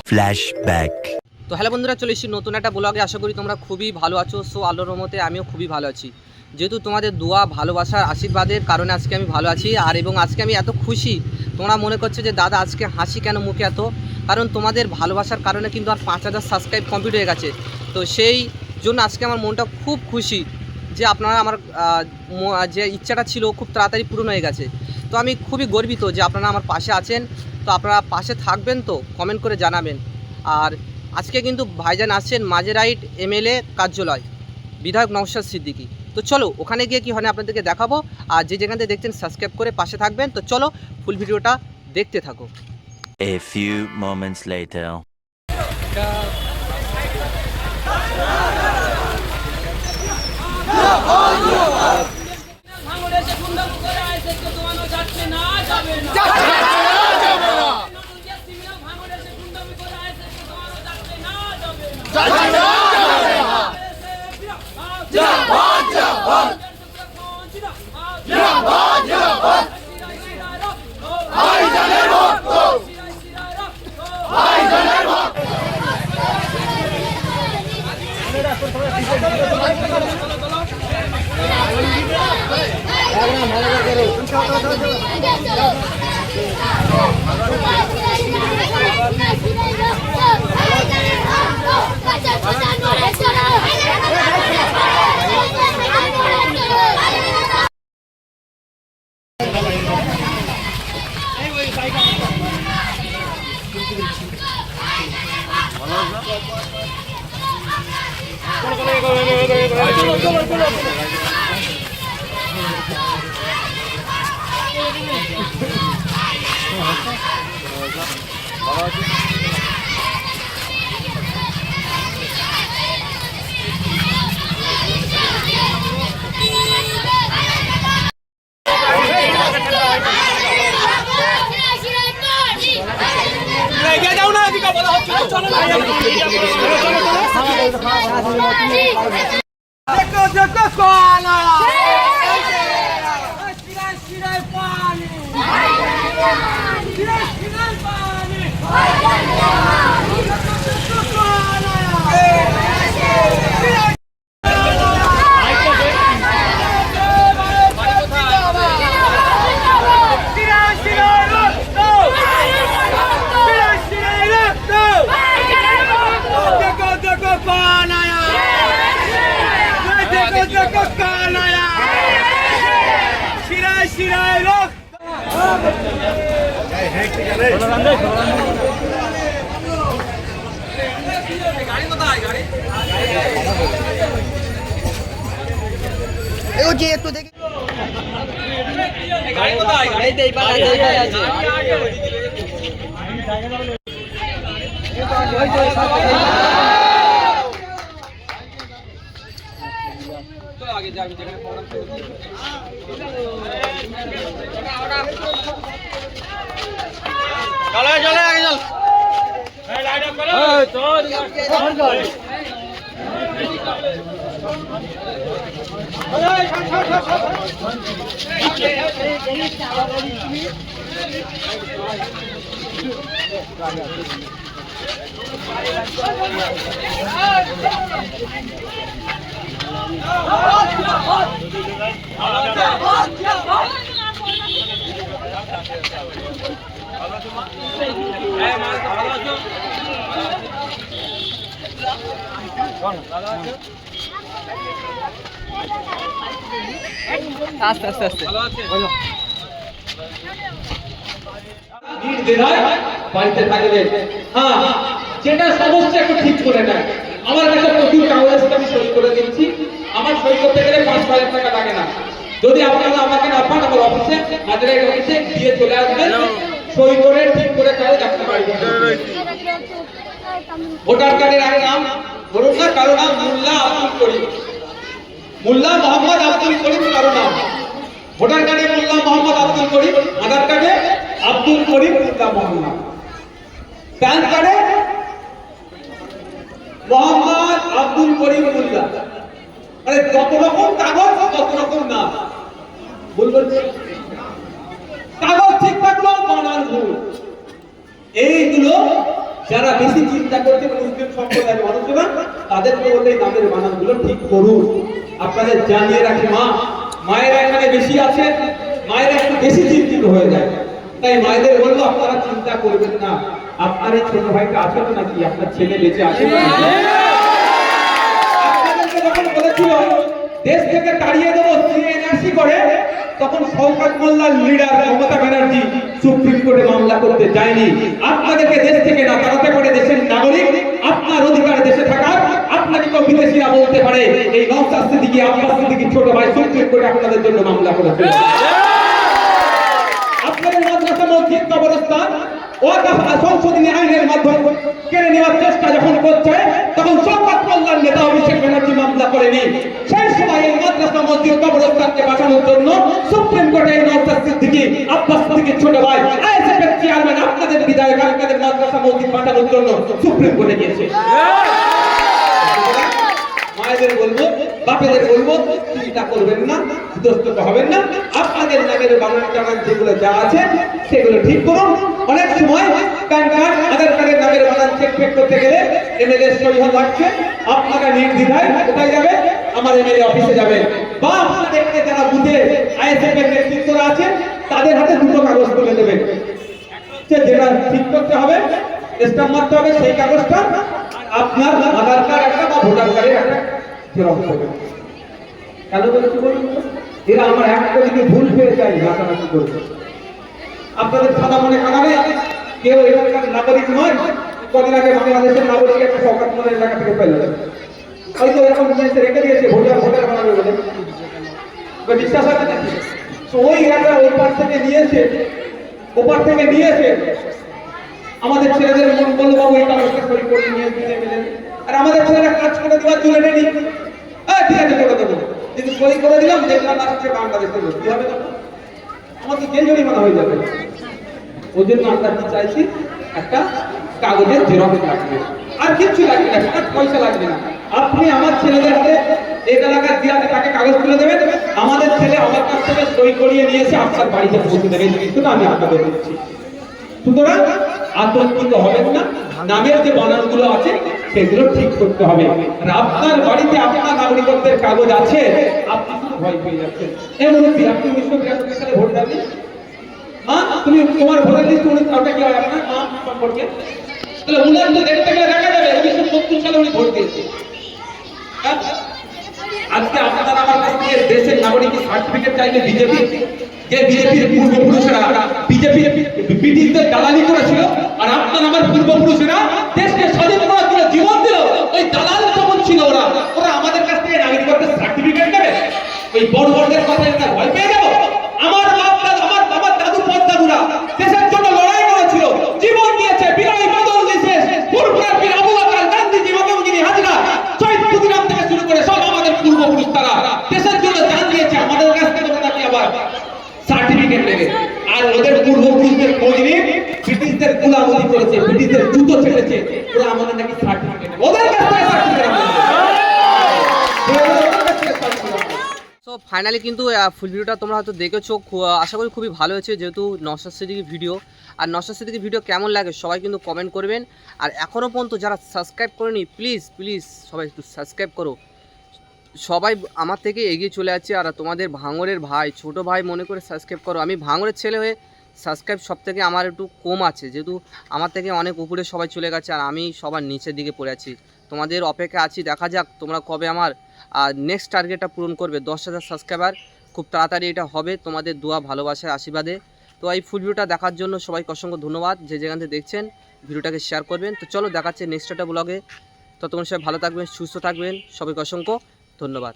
Flashback. তো hello বন্ধুরা, চলে এসেছি নতুন একটা ব্লগে। আশা করি তোমরা খুবই ভালো আছো। সো আল্লাহর রহমতে আমিও খুবই ভালো আছি। যেহেতু তোমাদের দোয়া, ভালোবাসার, আশীর্বাদের কারণে আজকে আমি ভালো আছি। আর এবং আজকে আমি এত খুশি, তোমরা মনে করছো যে দাদা আজকে হাসি কেন মুখে এত, কারণ তোমাদের ভালোবাসার কারণে কিন্তু আর 5000 সাবস্ক্রাইব কমপ্লিট হয়ে গেছে। তো সেই জন্য আজকে আমার মনটা খুব খুশি যে আপনারা আমার যে ইচ্ছাটা ছিল খুব তাড়াতাড়ি পূরণ হয়ে গেছে। তো আমি খুবই গর্বিত যে আপনারা আমার পাশে আছেন। তো আপনারা পাশে থাকবেন তো কমেন্ট করে জানাবেন। আর আজকে কিন্তু ভাইজান আসছেন মাঝেরহাট এমএলএ কার্যালয়, বিধায়ক নওশাদ সিদ্দিকী। তো চলো ওখানে গিয়ে কি হয় আপনাদেরকে দেখাবো। আর যে যেখান থেকে দেখছেন সাবস্ক্রাইব করে পাশে থাকবেন। তো চলো ফুল ভিডিওটা দেখতে থাকো। A few moments later. আস্তে আস্তে আস্তে বাড়িতে থাকবে। হ্যাঁ, যেটা সমস্যা একটু ঠিক করে নেয়। আমার কাছে প্রচুর কাগজ আমি সই করে দিচ্ছি। আমার সই করতে গেলে 5,000 টাকা লাগে না। যদি আপনারা আমাকে না পান, আমার অফিসে মাঝেরহাট অফিসে দিয়ে চলে আসবেন, সই করে ঠিক করে কাগজ আপনার বাড়িতে। ভোটার কার্ডের আগে নাম ধরুন না, কারো নাম মোল্লা আব্দুল করিম, মোল্লা মোহাম্মদ আব্দুল করিম কারো নাম। ভোটার কার্ডে মোল্লা মোহাম্মদ আব্দুল করিম, আধার কার্ডে আব্দুল করিম মোল্লা মোহাম্মদ, প্যান কার্ডে মোহাম্মদ আব্দুল করিম মোল্লা। মানে যত রকম কাগজ তত রকম নাম। বলবেন কাগজ ঠিক থাকলো, বানান ভুল। এইগুলো যারা বেশি চিন্তা করছে মুসলিম সম্প্রদায়ের মানুষেরা, তাদেরকে বলতে এই নামের বানানগুলো ঠিক করুন। আপনাদের জানিয়ে রাখি, মায়েরা এখানে বেশি আছে, মায়েরা একটু বেশি চিন্তিত হয়ে যায়। তাই মায়েদের বলবো আপনারা চিন্তা করবেন না। আপনার এই ছোট ভাইটা আছে তো নাকি? আপনার ছেলে বেঁচে আছে না? আপনাদেরকে যখন বলেছিল দেশ থেকে তাড়িয়ে দেবো এনআরসি করে, তখন শওকত মোল্লার লিডার মমতা ব্যানার্জি সুপ্রিম কোর্টে মামলা করতে যায়নি। আপনাদেরকে দেশ থেকে না তাড়াতে পারে দেশের নাগরিক, আপনার অধিকার দেশে থাকার। আপনাকে কেউ বিদেশিরা বলতে পারে এই নওশাদ সিদ্দিকী, আব্বাস সিদ্দিকীর ছোট ভাই সুপ্রিম কোর্টে আপনাদের জন্য মামলা করেছে। আপনাদের মাদ্রাসা, মসজিদ, কবরস্থান ওয়াকফ সংশোধনী আইনের মাধ্যমে কেড়ে নেওয়ার চেষ্টা যখন করছে, তখন শওকত মোল্লার নেতা অভিষেক ব্যানার্জি মামলা করেনি। সেই সময় এই মাদ্রাসা, মসজিদ, কবরস্থানকে বাঁচানোর জন্য সুপ্রিম কোর্টে নওশাদ সিদ্দিকী, আব্বাস সিদ্দিকীর ছোট ভাই আইএসএফের চেয়ারম্যান আপনাদের বিধায়ক আপনাদের মাদ্রাসা, মসজিদ বাঁচানোর জন্য সুপ্রিম কোর্টে গিয়েছে। মায়েদের বলবো, বাপেদের বলবো, চিন্তা করবেন না, বিধ্বস্ত হবেন না। আপনাদের নামের বানান টানান যেগুলো যা আছে সেগুলো ঠিক করুন। অনেক সময় প্যান কার্ড, আধার কার্ডের নামের বানান চেক করতে গেলে এমএলএ সই লাগছে। আপনারা নির্দ্বিধায় কোথায় যাবেন? আমার এমএলএ অফিসে যাবেন, বা আপনাদের এখানে যারা বুথে আইএসএফ এর নেতৃত্বরা আছেন তাদের হাতে দুটো কাগজ তুলে দেবেন। যেটা ঠিক করতে হবে, স্ট্যাম্প মারতে হবে, সেই কাগজটা আপনার আধার কার্ড একটা বা ভোটার কার্ডের একটা জেরক্স দেবেন। কেন বলেছি বলুন? এরা আমার একটা যদি ভুল ফেলে যায় নাকানাকি করবে। আপনাদের সাদা মনে কানাবে, কেউ এখানকার নাগরিক নয়। কদিন আগে বাংলাদেশের নাগরিক একটা শওকত মোল্লার এলাকা থেকে পেল, হয়তো এরকম নিয়েছে, রেখে দিয়েছে ভোটার বানাবে বলে। বিশ্বাস আছে নাকি? তো ওই এলাকা ওই পার থেকে নিয়েছে, ওপার থেকে নিয়েছে। আমাদের ছেলেদের মন বললো বাবু এই কাগজটা সই করে নিয়ে দিতে গেলেন, আর আমাদের ছেলেরা কাজ করে দেওয়ার জন্য নেই। ঠিক আছে করে দেবো, কিন্তু সই করে দিলাম, দেখলাম আসছে বাংলাদেশের লোক, কি হবে? আমাকে জেল জরিমানা হয়ে যাবে। ওই জন্য আমরা কি চাইছি, একটা কাগজের জেরক্স লাগবে, আর কিচ্ছু লাগবে না, টাকা পয়সা লাগবে না। আপনি আমার ছেলেদের হাতে এই এলাকার জিয়াতে তাকে কাগজ তুলে দেবেন, আমাদের ছেলে আমার কাছ থেকে সই করিয়ে নিয়েছে, আপনার বাড়িতে পৌঁছে দেবেন, কিন্তু আমি আপনাদের দিচ্ছি। সুতরাং আতঙ্কিত হবেন না, নামের যে বানানগুলো আছে সেগুলো ঠিক করতে হবে। আর আপনার বাড়িতে আপনার নাগরিকত্বের কাগজ আছে, আপনি শুধু ভয় পেয়ে যাচ্ছেন। এমন কি আপনি 1992 সালে ভোট দেননি? তুমি তোমার ভোটার লিস্ট ওটা কি হয় আপনার মা সম্পর্কে? তাহলে উনার তো দেখতে গেলে দেখা যাবে 1970 সালে উনি ভোট দিয়েছে। আজকে আপনারা আমার কাছ থেকে দেশের নাগরিকের সার্টিফিকেট চাইলে বিজেপি, যে বিজেপির পূর্বপুরুষেরা ব্রিটিশদের দালালি করেছিল, আর আপনার আমার পূর্বপুরুষেরা দেশকে স্বাধীন করার জন্য জীবন দিল, ওই দালাল যেমন ছিল ওরা আমাদের কাছ থেকে নাগরিকত্বের সার্টিফিকেট নেবে? ওই বড় বড়দের কথা একটা ভয় পেয়ে যাবো? আমার বাবার দাদু পদ্মাগুরা দেশের জন্য লড়াই করেছিল, জীবন দিয়েছে, বিনয় বাদল দিয়েছে, ফুরফুরা পীর আবু বকর, গান্ধীজি, মাতঙ্গিনী হাজরা, শহীদ ক্ষুদিরাম থেকে শুরু করে সব আমাদের পূর্বপুরুষ, তারা দেশের জন্য জান দিয়েছে। আমাদের কাছ থেকে নাকি আবার সার্টিফিকেট নেবে? আর ওদের পূর্বপুরুষদের খোঁজ নিয়ে ব্রিটিশদের গোলামি করেছে, ব্রিটিশদের জুতো ছেড়েছে, ওরা আমাদের নাকি সার্টিফিকেট নেবে। ওদের কাছ থেকে সার্টিফিকেট সো ফাইনালি কিন্তু ফুল ভিডিওটা তোমরা হয়তো দেখেছো, আশা করি খুবই ভালো হয়েছে, যেহেতু নওশাদ সিদ্দিকীর ভিডিও। আর নওশাদ সিদ্দিকীর ভিডিও কেমন লাগে সবাই কিন্তু কমেন্ট করবেন। আর এখনও পর্যন্ত যারা সাবস্ক্রাইব করেনি, প্লিজ সবাই একটু সাবস্ক্রাইব করো। সবাই আমার থেকে এগিয়ে চলে যাচ্ছে, আর তোমাদের ভাঙড়ের ভাই, ছোট ভাই মনে করে সাবস্ক্রাইব করো। আমি ভাঙড়ের ছেলে হয়ে সাবস্ক্রাইব সব থেকে আমার একটু কম আছে, যেহেতু আমার থেকে অনেক উপরে সবাই চলে গেছে, আর আমি সবার নিচের দিকে পড়ে আছি। তোমাদের অপেক্ষা আছি, দেখা যাক তোমরা কবে আমার নেক্সট টার্গেটটা পূরণ করবে। 10,000 সাবস্ক্রাইবার খুব তাড়াতাড়ি এটা হবে, তোমাদের দোয়া, ভালোবাসার আশীর্বাদে। তো এই ফুল ভিডিওটা দেখার জন্য সবাইকে অসংখ্য ধন্যবাদ। যে যেখান থেকে দেখছেন ভিডিওটাকে শেয়ার করবেন। তো চলো দেখাচ্ছে নেক্সট একটা ব্লগে। ততক্ষণ সবাই ভালো থাকবেন, সুস্থ থাকবেন, সবাইকে অসংখ্য ধন্যবাদ।